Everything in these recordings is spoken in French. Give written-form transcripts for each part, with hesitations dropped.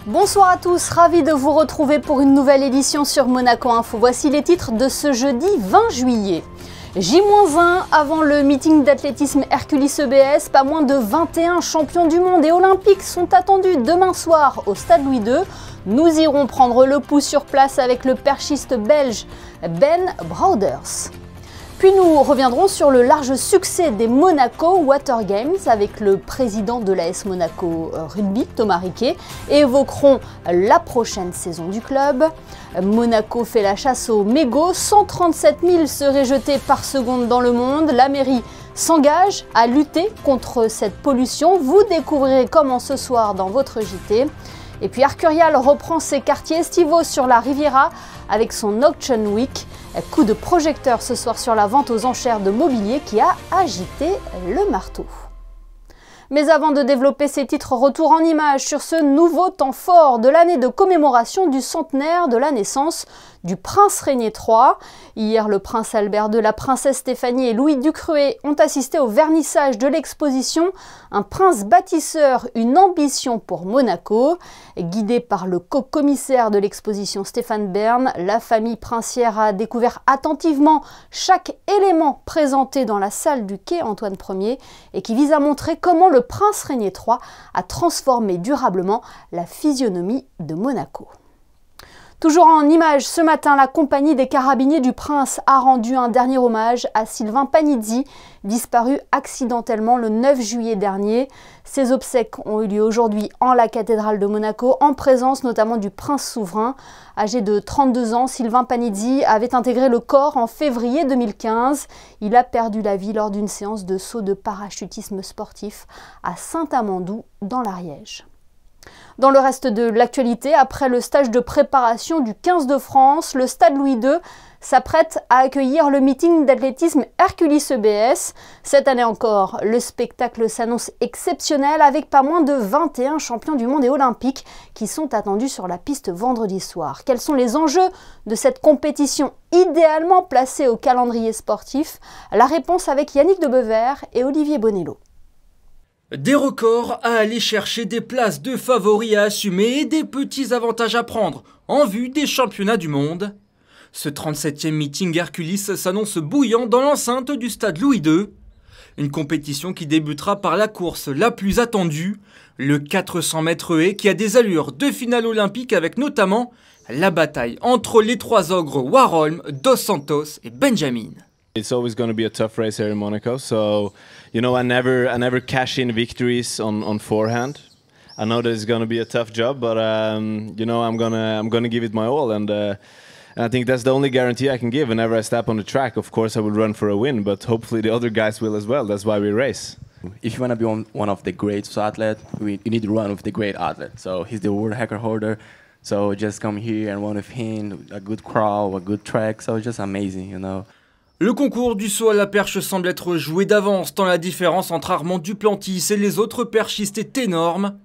Bonsoir à tous, ravi de vous retrouver pour une nouvelle édition sur Monaco Info. Voici les titres de ce jeudi 20 juillet. J-1 avant le meeting d'athlétisme Hercules EBS, pas moins de 21 champions du monde et olympiques sont attendus demain soir au stade Louis II. Nous irons prendre le pouls sur place avec le perchiste belge Ben Broders. Puis nous reviendrons sur le large succès des Monaco Water Games avec le président de l'AS Monaco Rugby, Thomas Riquet, et évoquerons la prochaine saison du club. Monaco fait la chasse aux mégots, 137 000 seraient jetés par seconde dans le monde. La mairie s'engage à lutter contre cette pollution. Vous découvrirez comment ce soir dans votre JT. Et puis Arcurial reprend ses quartiers estivaux sur la Riviera avec son Auction Week. Coup de projecteur ce soir sur la vente aux enchères de mobilier qui a agité le marteau. Mais avant de développer ces titres, retour en images sur ce nouveau temps fort de l'année de commémoration du centenaire de la naissance du prince Régnier III. Hier, le prince Albert II, la princesse Stéphanie et Louis Ducruet ont assisté au vernissage de l'exposition « Un prince bâtisseur, une ambition pour Monaco ». Guidé par le co-commissaire de l'exposition Stéphane Bern, la famille princière a découvert attentivement chaque élément présenté dans la salle du quai Antoine Ier et qui vise à montrer comment le prince Régnier III a transformé durablement la physionomie de Monaco. Toujours en images, ce matin, la compagnie des carabiniers du Prince a rendu un dernier hommage à Sylvain Panizzi, disparu accidentellement le 9 juillet dernier. Ses obsèques ont eu lieu aujourd'hui en la cathédrale de Monaco, en présence notamment du prince souverain. Âgé de 32 ans, Sylvain Panizzi avait intégré le corps en février 2015. Il a perdu la vie lors d'une séance de saut de parachutisme sportif à Saint-Amandou, dans l'Ariège. Dans le reste de l'actualité, après le stage de préparation du 15 de France, le stade Louis II s'apprête à accueillir le meeting d'athlétisme Hercules EBS. Cette année encore, le spectacle s'annonce exceptionnel avec pas moins de 21 champions du monde et olympiques qui sont attendus sur la piste vendredi soir. Quels sont les enjeux de cette compétition idéalement placée au calendrier sportif? La réponse avec Yannick Debevert et Olivier Bonello. Des records à aller chercher, des places de favoris à assumer et des petits avantages à prendre en vue des championnats du monde. Ce 37e meeting Hercules s'annonce bouillant dans l'enceinte du stade Louis II. Une compétition qui débutera par la course la plus attendue, le 400 mètres haies qui a des allures de finale olympique avec notamment la bataille entre les trois ogres Warholm, Dos Santos et Benjamin. It's always going to be a tough race here in Monaco, so you know I never cash in victories on forehand. I know that it's going to be a tough job, but you know I'm gonna give it my all, and I think that's the only guarantee I can give. Whenever I step on the track, of course I will run for a win, but hopefully the other guys will as well. That's why we race. If you want to be one of the great athletes, you need to run with the great athlete. So he's the world record holder. So just come here and run with him, a good crowd, a good track. So it's just amazing, you know. Le concours du saut à la perche semble être joué d'avance tant la différence entre Armand Duplantis et les autres perchistes est énorme.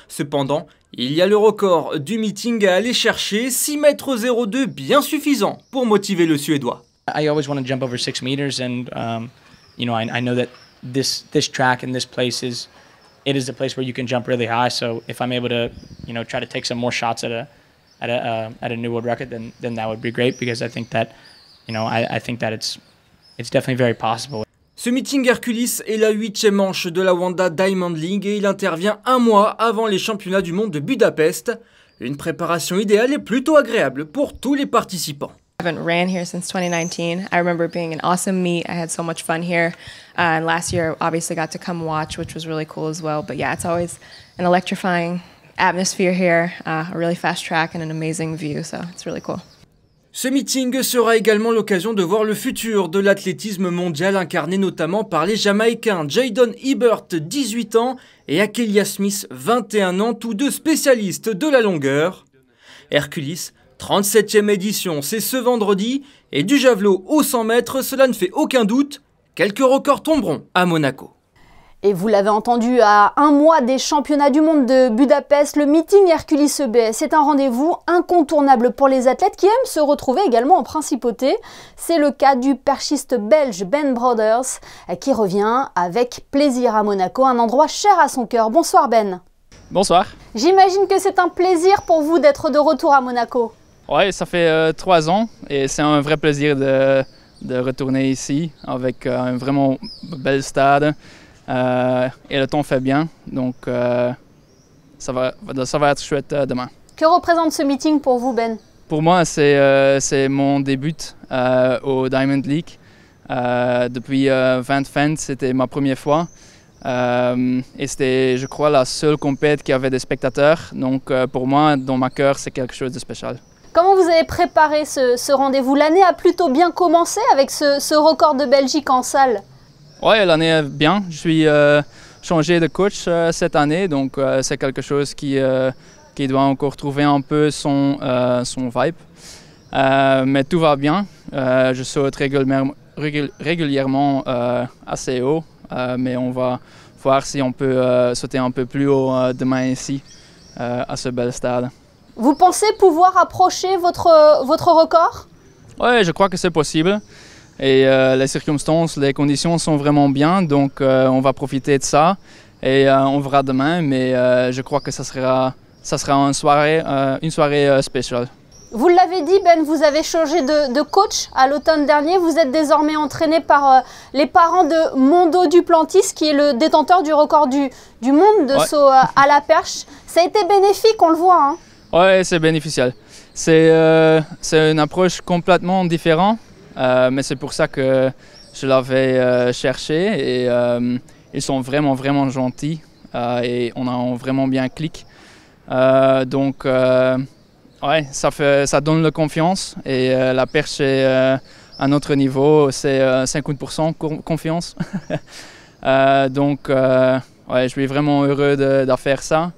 Cependant, il y a le record du meeting à aller chercher, 6,02 m, bien suffisant pour motiver le Suédois. I always want to jump over 6 meters and you know I know that this track and this place is the place where you can jump really high, so if I'm able to try to take some more shots at a new world record then that would be great, because I think that I think that it's definitely very possible. Ce meeting Hercules est la 8e manche de la Wanda Diamond League et il intervient un mois avant les championnats du monde de Budapest. Une préparation idéale et plutôt agréable pour tous les participants. I haven't ran here since 2019. I remember it being an awesome meet. I had so much fun here. And last year, obviously got to come watch, which was really cool as well. But yeah, it's always an electrifying atmosphere here, a really fast track and an amazing view. So it's really cool. Ce meeting sera également l'occasion de voir le futur de l'athlétisme mondial incarné notamment par les Jamaïcains Jadon Hibbert, 18 ans, et Akelia Smith, 21 ans, tous deux spécialistes de la longueur. Hercules, 37e édition, c'est ce vendredi, et du javelot aux 100 mètres, cela ne fait aucun doute, quelques records tomberont à Monaco. Et vous l'avez entendu, à un mois des championnats du monde de Budapest, le meeting Hercules EBS est un rendez-vous incontournable pour les athlètes qui aiment se retrouver également en principauté. C'est le cas du perchiste belge Ben Broders qui revient avec plaisir à Monaco, un endroit cher à son cœur. Bonsoir Ben. Bonsoir. J'imagine que c'est un plaisir pour vous d'être de retour à Monaco. Oui, ça fait 3 ans et c'est un vrai plaisir de retourner ici avec un vraiment bel stade et le temps fait bien, donc ça va être chouette demain. Que représente ce meeting pour vous, Ben? Pour moi, c'est mon début au Diamond League. Depuis 2020, c'était ma première fois. Et c'était, je crois, la seule compétition qui avait des spectateurs. Donc pour moi, dans ma cœur, c'est quelque chose de spécial. Comment vous avez préparé ce rendez-vous? L'année a plutôt bien commencé avec ce record de Belgique en salle. Oui, l'année est bien. Je suis changé de coach cette année, donc c'est quelque chose qui doit encore trouver un peu son vibe. Mais tout va bien. Je saute régulièrement assez haut, mais on va voir si on peut sauter un peu plus haut demain ici, à ce bel stade. Vous pensez pouvoir approcher votre record? Oui, je crois que c'est possible. Et les circonstances, les conditions sont vraiment bien, donc on va profiter de ça. Et on verra demain, mais je crois que ça sera une soirée spéciale. Vous l'avez dit, Ben, vous avez changé de coach à l'automne dernier. Vous êtes désormais entraîné par les parents de Mondo Duplantis, qui est le détenteur du record du monde de saut à la perche. Ça a été bénéfique, on le voit. Hein. Oui, c'est bénéficial. C'est une approche complètement différente, mais c'est pour ça que je l'avais cherché. Et ils sont vraiment, vraiment gentils et on a vraiment bien cliqué. Donc, ouais, ça donne la confiance et la perche est à un autre niveau, c'est 50% confiance. Donc, ouais, je suis vraiment heureux de faire ça.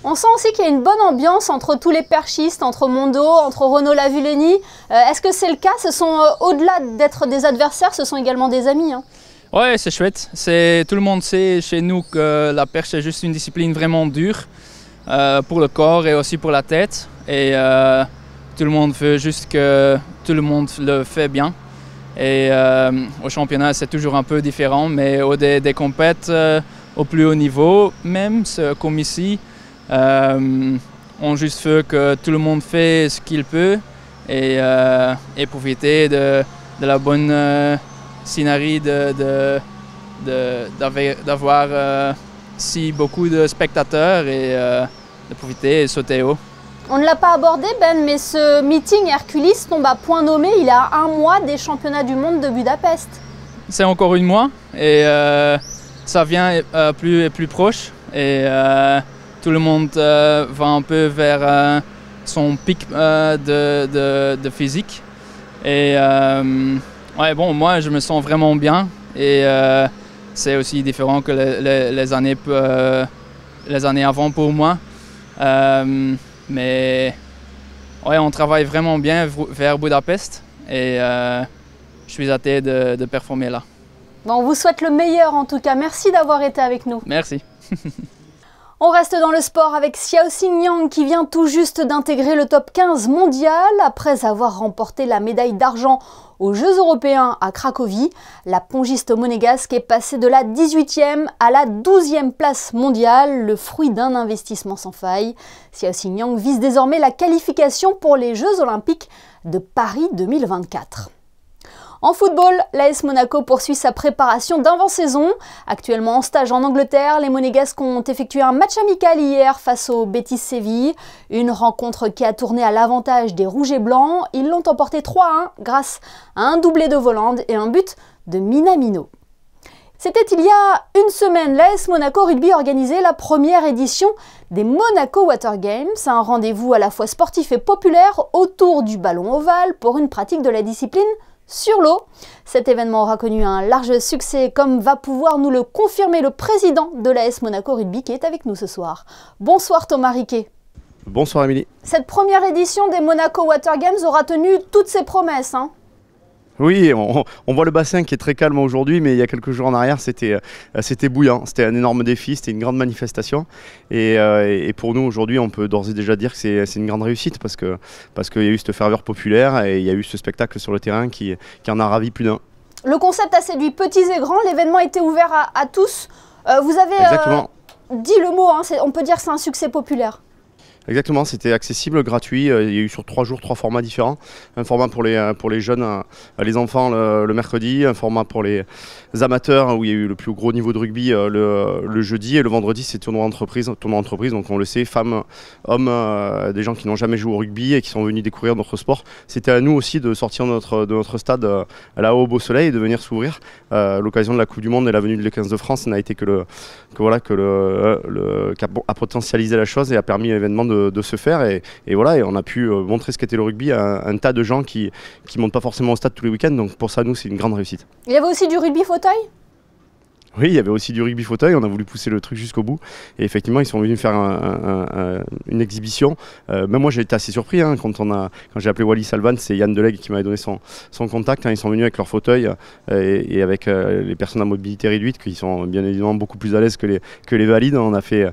On sent aussi qu'il y a une bonne ambiance entre tous les perchistes, entre Mondo, entre Renaud Lavillenie. Est-ce que c'est le cas? Ce sont, au-delà d'être des adversaires, ce sont également des amis. Hein. Ouais, c'est chouette. Tout le monde sait chez nous que la perche est juste une discipline vraiment dure pour le corps et aussi pour la tête. Et tout le monde veut juste que tout le monde le fait bien. Et au championnat, c'est toujours un peu différent, mais au des compètes au plus haut niveau, même comme ici, on juste veut que tout le monde fait ce qu'il peut et profiter de la bonne scenerie d'avoir si beaucoup de spectateurs et de profiter et sauter haut. On ne l'a pas abordé, Ben, mais ce meeting Hercules tombe à point nommé il y a 1 mois des championnats du monde de Budapest. C'est encore 1 mois et ça vient plus et plus proche et tout le monde va un peu vers son pic de physique. Et ouais, bon, moi je me sens vraiment bien et c'est aussi différent que les années avant pour moi. Mais ouais, on travaille vraiment bien vers Budapest et je suis hâte de performer là. Bon, on vous souhaite le meilleur en tout cas. Merci d'avoir été avec nous. Merci. On reste dans le sport avec Xiaoxing Yang qui vient tout juste d'intégrer le top 15 mondial après avoir remporté la médaille d'argent aux Jeux européens à Cracovie. La pongiste monégasque est passée de la 18e à la 12e place mondiale, le fruit d'un investissement sans faille. Xiaoxing Yang vise désormais la qualification pour les Jeux olympiques de Paris 2024. En football, l'AS Monaco poursuit sa préparation d'avant-saison. Actuellement en stage en Angleterre, les Monégasques ont effectué un match amical hier face au Betis Séville. Une rencontre qui a tourné à l'avantage des Rouges et Blancs. Ils l'ont emporté 3-1 grâce à un doublé de Volland et un but de Minamino. C'était il y a 1 semaine, l'AS Monaco Rugby organisait la première édition des Monaco Water Games, un rendez-vous à la fois sportif et populaire autour du ballon ovale pour une pratique de la discipline sur l'eau. Cet événement aura connu un large succès, comme va pouvoir nous le confirmer le président de l'AS Monaco Rugby qui est avec nous ce soir. Bonsoir Thomas Riquet. Bonsoir Émilie. Cette première édition des Monaco Water Games aura tenu toutes ses promesses, hein. Oui, on voit le bassin qui est très calme aujourd'hui, mais il y a quelques jours en arrière, c'était bouillant. C'était un énorme défi, c'était une grande manifestation. Et pour nous, aujourd'hui, on peut d'ores et déjà dire que c'est une grande réussite parce qu'il y a eu cette ferveur populaire et il y a eu ce spectacle sur le terrain qui en a ravi plus d'un. Le concept a séduit petits et grands, l'événement était ouvert à tous. Vous dit le mot, hein, on peut dire que c'est un succès populaire. Exactement, c'était accessible, gratuit. Il y a eu sur 3 jours 3 formats différents. Un format pour les jeunes, les enfants le mercredi, un format pour les amateurs où il y a eu le plus gros niveau de rugby le jeudi, et le vendredi c'est tournoi entreprise. Donc on le sait, femmes, hommes, des gens qui n'ont jamais joué au rugby et qui sont venus découvrir notre sport. C'était à nous aussi de sortir de notre stade là-haut au beau soleil et de venir s'ouvrir. L'occasion de la Coupe du Monde et la venue de l'U15 de France n'a été qu'a potentialisé la chose et a permis à l'événement de se faire, et voilà, et on a pu montrer ce qu'était le rugby à un tas de gens qui montent pas forcément au stade tous les week-ends, donc pour ça nous c'est une grande réussite. Il y avait aussi du rugby fauteuil? Oui, il y avait aussi du rugby fauteuil, on a voulu pousser le truc jusqu'au bout, et effectivement ils sont venus faire une exhibition. Même moi j'ai été assez surpris hein, quand j'ai appelé Wallis Alban, c'est Yann Delegue qui m'avait donné son contact, hein, ils sont venus avec leur fauteuil et avec les personnes à mobilité réduite qui sont bien évidemment beaucoup plus à l'aise que les valides. On a fait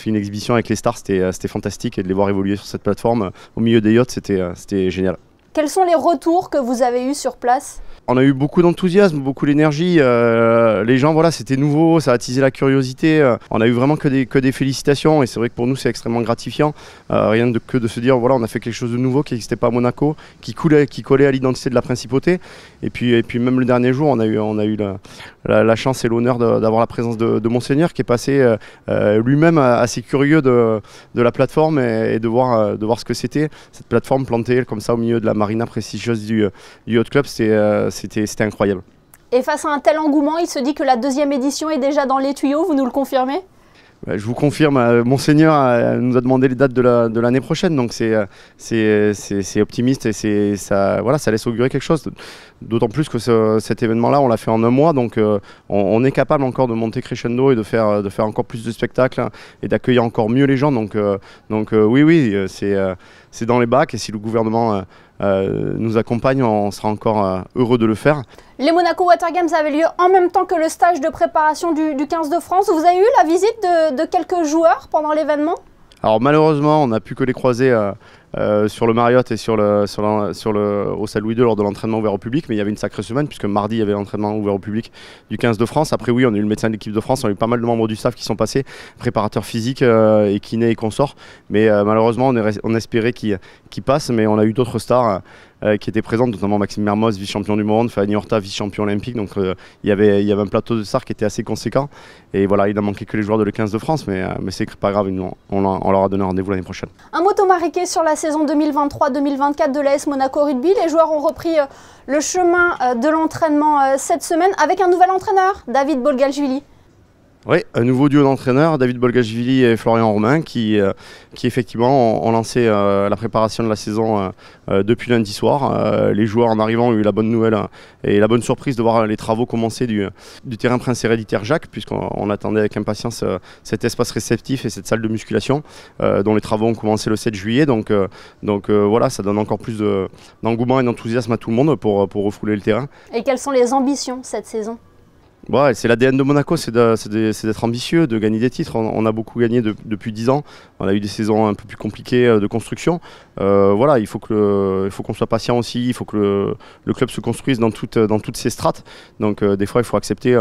une exhibition avec les stars, c'était fantastique, et de les voir évoluer sur cette plateforme au milieu des yachts, c'était génial. Quels sont les retours que vous avez eus sur place? On a eu beaucoup d'enthousiasme, beaucoup d'énergie. Les gens, voilà, c'était nouveau, ça a attisé la curiosité. On a eu vraiment que des félicitations, et c'est vrai que pour nous c'est extrêmement gratifiant. Rien que de se dire, voilà, on a fait quelque chose de nouveau qui n'existait pas à Monaco, qui collait à l'identité de la principauté. Et puis même le dernier jour, on a eu la chance et l'honneur d'avoir la présence de Monseigneur qui est passé lui-même assez curieux de la plateforme et de voir ce que c'était, cette plateforme plantée comme ça au milieu de la marina prestigieuse du Yacht Club. C'était incroyable. Et face à un tel engouement, il se dit que la 2e édition est déjà dans les tuyaux, vous nous le confirmez? Je vous confirme, Monseigneur nous a demandé les dates de l'année prochaine, donc c'est optimiste, et ça laisse augurer quelque chose. D'autant plus que cet événement-là, on l'a fait en un mois, donc on est capable encore de monter crescendo et de faire encore plus de spectacles et d'accueillir encore mieux les gens. Donc oui, c'est dans les bacs, et si le gouvernement nous accompagne, on sera encore heureux de le faire. Les Monaco Water Games avaient lieu en même temps que le stage de préparation du 15 de France. Vous avez eu la visite de quelques joueurs pendant l'événement? Alors malheureusement, on n'a pu que les croiser sur le Marriott et au Stade Louis II lors de l'entraînement ouvert au public, mais il y avait une sacrée semaine puisque mardi il y avait l'entraînement ouvert au public du 15 de France. Après oui, on a eu le médecin de l'équipe de France, on a eu pas mal de membres du staff qui sont passés, préparateurs physiques et kinés et consorts, mais malheureusement on espérait qu'ils passent, mais on a eu d'autres stars qui étaient présentes, notamment Maxime Mermoz, vice-champion du monde, Fanny Horta, vice-champion olympique, donc il y avait un plateau de stars qui était assez conséquent, et voilà, il n'a manqué que les joueurs de le 15 de France, mais c'est pas grave, on leur a donné rendez-vous l'année prochaine. Un mot Thomas Riquet sur la saison 2023-2024 de l'AS Monaco Rugby. Les joueurs ont repris le chemin de l'entraînement cette semaine avec un nouvel entraîneur, David Bolgashvili. Oui, un nouveau duo d'entraîneurs, David Bolgashvili et Florian Romain, qui effectivement ont lancé la préparation de la saison depuis lundi soir. Les joueurs en arrivant ont eu la bonne nouvelle et la bonne surprise de voir les travaux commencer du terrain Prince Héréditaire Jacques, puisqu'on attendait avec impatience cet espace réceptif et cette salle de musculation dont les travaux ont commencé le 7 juillet. Donc voilà, ça donne encore plus d'engouement et d'enthousiasme à tout le monde pour refouler le terrain. Et quelles sont les ambitions cette saison ? Ouais, c'est l'ADN de Monaco, c'est d'être ambitieux, de gagner des titres. On a beaucoup gagné depuis 10 ans. On a eu des saisons un peu plus compliquées de construction. Voilà, il faut qu'on soit patient aussi. Il faut que le club se construise dans toutes ses strates. Donc des fois, il faut accepter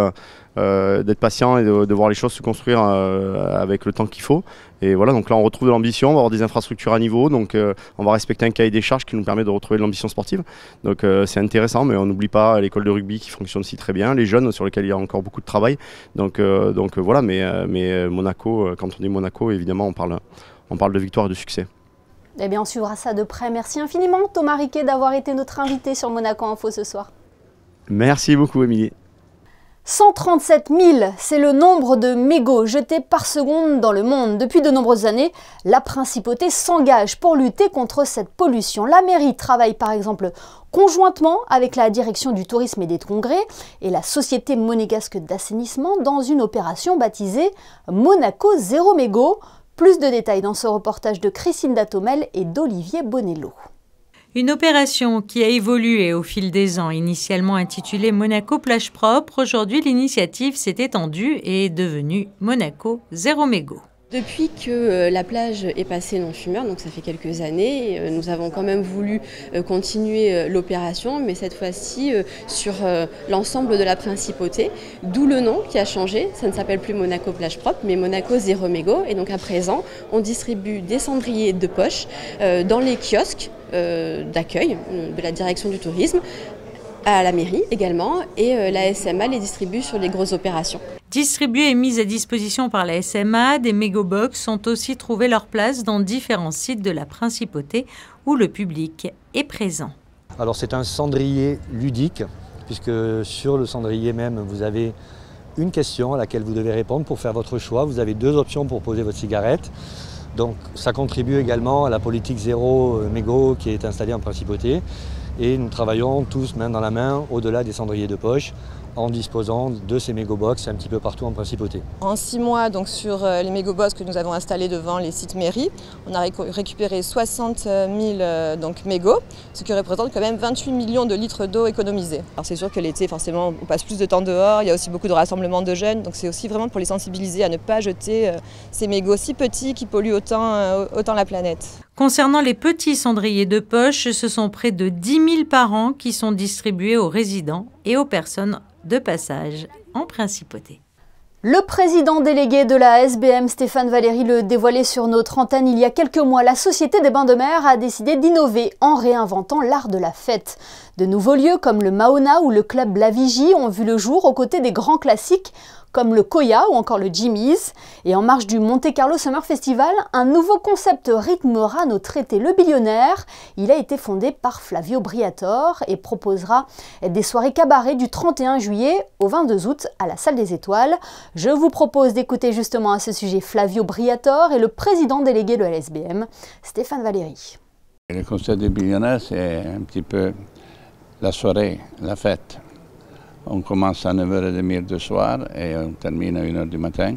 d'être patient et de voir les choses se construire avec le temps qu'il faut. Et voilà, donc là on retrouve de l'ambition, on va avoir des infrastructures à niveau, donc on va respecter un cahier des charges qui nous permet de retrouver de l'ambition sportive. Donc c'est intéressant, mais on n'oublie pas l'école de rugby qui fonctionne aussi très bien, les jeunes sur lesquels il y a encore beaucoup de travail. Donc voilà, mais Monaco, quand on dit Monaco, évidemment on parle de victoire et de succès. Eh bien on suivra ça de près. Merci infiniment Thomas Riquet d'avoir été notre invité sur Monaco Info ce soir. Merci beaucoup Émilie. 137 000, c'est le nombre de mégots jetés par seconde dans le monde. Depuis de nombreuses années, la principauté s'engage pour lutter contre cette pollution. La mairie travaille par exemple conjointement avec la direction du tourisme et des congrès et la société monégasque d'assainissement dans une opération baptisée Monaco Zéro Mégot. Plus de détails dans ce reportage de Christine Datomel et d'Olivier Bonello. Une opération qui a évolué au fil des ans, initialement intitulée Monaco Plage Propre. Aujourd'hui, l'initiative s'est étendue et est devenue Monaco Zéro Mégot. Depuis que la plage est passée non-fumeur, donc ça fait quelques années, nous avons quand même voulu continuer l'opération, mais cette fois-ci sur l'ensemble de la principauté, d'où le nom qui a changé. Ça ne s'appelle plus Monaco Plage Propre, mais Monaco Zéro Mégot. Et donc à présent, on distribue des cendriers de poche dans les kiosques d'accueil de la direction du tourisme, à la mairie également, et la SMA les distribue sur les grosses opérations. Distribuées et mises à disposition par la SMA, des mégobox ont aussi trouvé leur place dans différents sites de la Principauté où le public est présent. Alors c'est un cendrier ludique, puisque sur le cendrier même, vous avez une question à laquelle vous devez répondre pour faire votre choix. Vous avez 2 options pour poser votre cigarette. Donc ça contribue également à la politique zéro mégot qui est installée en Principauté. Et nous travaillons tous main dans la main au-delà des cendriers de poche en disposant de ces mégobox un petit peu partout en Principauté. En 6 mois, donc, sur les mégobox que nous avons installés devant les sites mairies, on a récupéré 60 000 mégots, ce qui représente quand même 28 millions de litres d'eau économisés. Alors c'est sûr que l'été, forcément, on passe plus de temps dehors, il y a aussi beaucoup de rassemblements de jeunes, donc c'est aussi vraiment pour les sensibiliser à ne pas jeter ces mégots si petits qui polluent autant la planète. Concernant les petits cendriers de poche, ce sont près de 10 000 par an qui sont distribués aux résidents et aux personnes de passage en Principauté. Le président délégué de la SBM, Stéphane Valéry, le dévoilait sur notre antenne il y a quelques mois. La Société des Bains de Mer a décidé d'innover en réinventant l'art de la fête. De nouveaux lieux comme le Mahona ou le Club La Vigie ont vu le jour aux côtés des grands classiques comme le Koya ou encore le Jimmy's. Et en marge du Monte Carlo Summer Festival, un nouveau concept rythmera nos traités. Le Billionnaire, il a été fondé par Flavio Briatore et proposera des soirées cabaret du 31 juillet au 22 août à la Salle des Étoiles. Je vous propose d'écouter justement à ce sujet Flavio Briatore et le président délégué de la SBM, Stéphane Valéry. Le concept du Billionnaire, c'est un petit peu la soirée, la fête. On commence à 9h30 du soir et on termine à 1h du matin.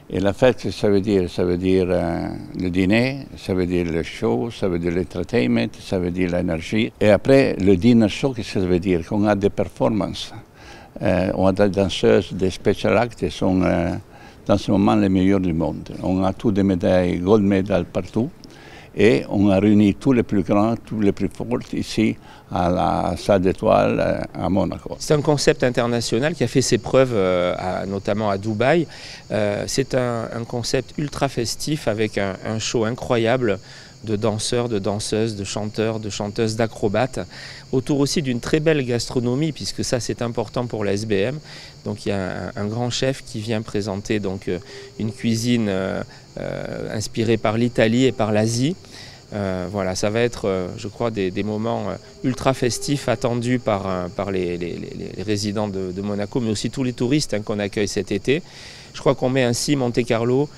Et la fête, ça veut dire le dîner, ça veut dire le show, ça veut dire l'entertainment, ça veut dire l'énergie. Et après, le dinner show, qu'est-ce que ça veut dire? Qu'on a des performances. On a des danseuses, des special acts qui sont dans ce moment les meilleurs du monde. On a tous des médailles, gold medal partout. Et on a réuni tous les plus grands, tous les plus forts ici à la Salle d'Étoiles à Monaco. C'est un concept international qui a fait ses preuves notamment à Dubaï. C'est un concept ultra festif avec un show incroyable de danseurs, de danseuses, de chanteurs, de chanteuses, d'acrobates, autour aussi d'une très belle gastronomie, puisque ça c'est important pour la SBM. Donc il y a un grand chef qui vient présenter donc, une cuisine inspirée par l'Italie et par l'Asie. Voilà, ça va être, je crois, des moments ultra festifs attendus par les résidents de Monaco, mais aussi tous les touristes qu'on accueille cet été. Je crois qu'on met ainsi Monte Carlo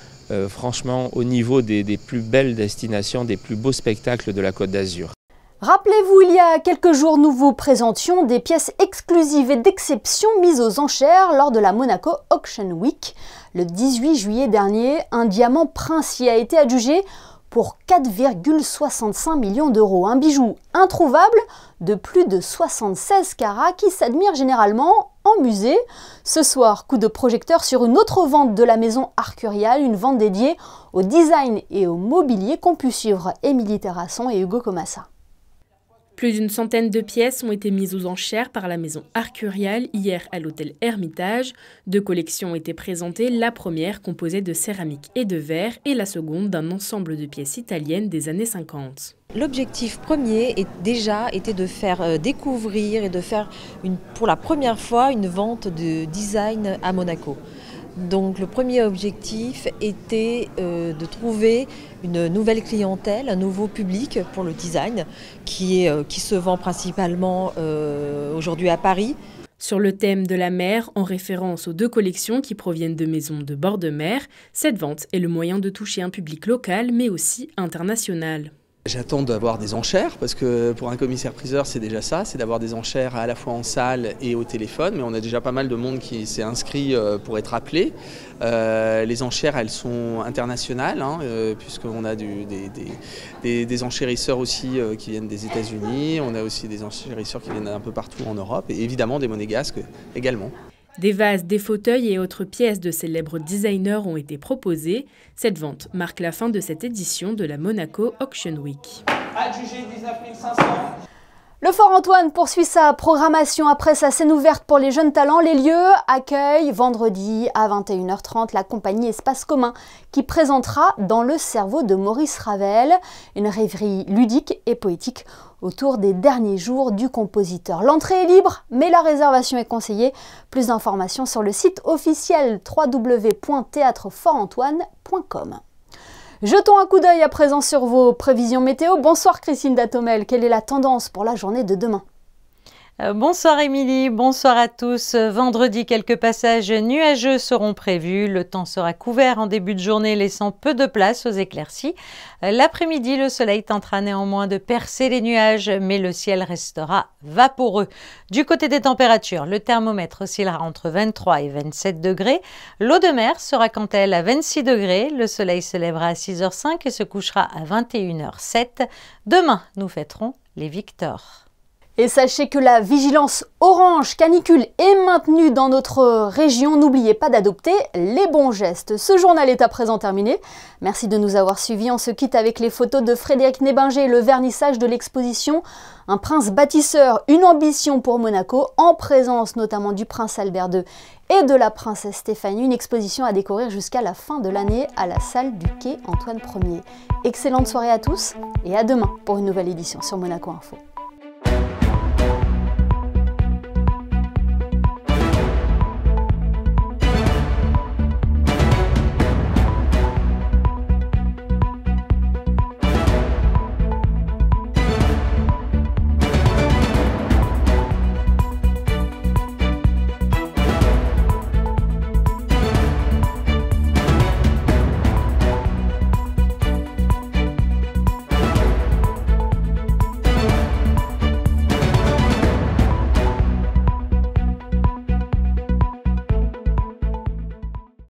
franchement au niveau des plus belles destinations, des plus beaux spectacles de la Côte d'Azur. Rappelez-vous, il y a quelques jours, nous vous présentions des pièces exclusives et d'exception mises aux enchères lors de la Monaco Auction Week. Le 18 juillet dernier, un diamant princier a été adjugé pour 4,65 millions d'euros. Un bijou introuvable de plus de 76 carats qui s'admire généralement en musée. Ce soir, coup de projecteur sur une autre vente de la maison Arcurial, une vente dédiée au design et au mobilier qu'ont pu suivre Émilie Terrasson et Hugo Comassa. Plus d'une centaine de pièces ont été mises aux enchères par la maison Arcurial hier à l'hôtel Hermitage. 2 collections ont été présentées, la première composée de céramique et de verre et la seconde d'un ensemble de pièces italiennes des années 50. L'objectif premier était de faire découvrir et de faire pour la première fois une vente de design à Monaco. Donc le premier objectif était de trouver une nouvelle clientèle, un nouveau public pour le design qui se vend principalement aujourd'hui à Paris. Sur le thème de la mer, en référence aux 2 collections qui proviennent de maisons de bord de mer, cette vente est le moyen de toucher un public local mais aussi international. J'attends d'avoir des enchères parce que pour un commissaire-priseur c'est déjà ça, c'est d'avoir des enchères à la fois en salle et au téléphone, mais on a déjà pas mal de monde qui s'est inscrit pour être appelé. Les enchères elles sont internationales puisqu'on a des enchérisseurs aussi qui viennent des États-Unis, on a aussi des enchérisseurs qui viennent un peu partout en Europe et évidemment des monégasques également. Des vases, des fauteuils et autres pièces de célèbres designers ont été proposées. Cette vente marque la fin de cette édition de la Monaco Auction Week. Adjugé 19 500. Le Fort Antoine poursuit sa programmation après sa scène ouverte pour les jeunes talents. Les lieux accueillent vendredi à 21h30 la compagnie Espace Commun qui présentera Dans le cerveau de Maurice Ravel, une rêverie ludique et poétique autour des derniers jours du compositeur. L'entrée est libre, mais la réservation est conseillée. Plus d'informations sur le site officiel www.théâtrefortantoine.com. Jetons un coup d'œil à présent sur vos prévisions météo. Bonsoir Christine Datomel, quelle est la tendance pour la journée de demain ? Bonsoir Émilie, bonsoir à tous. Vendredi, quelques passages nuageux seront prévus. Le temps sera couvert en début de journée, laissant peu de place aux éclaircies. L'après-midi, le soleil tentera néanmoins de percer les nuages, mais le ciel restera vaporeux. Du côté des températures, le thermomètre oscillera entre 23 et 27 degrés. L'eau de mer sera quant à elle à 26 degrés. Le soleil se lèvera à 6h05 et se couchera à 21h07. Demain, nous fêterons les Victoires. Et sachez que la vigilance orange canicule est maintenue dans notre région. N'oubliez pas d'adopter les bons gestes. Ce journal est à présent terminé. Merci de nous avoir suivis. On se quitte avec les photos de Frédéric Nébinger et le vernissage de l'exposition Un prince bâtisseur, une ambition pour Monaco, en présence notamment du prince Albert II et de la princesse Stéphanie. Une exposition à découvrir jusqu'à la fin de l'année à la salle du quai Antoine Ier. Excellente soirée à tous et à demain pour une nouvelle édition sur Monaco Info.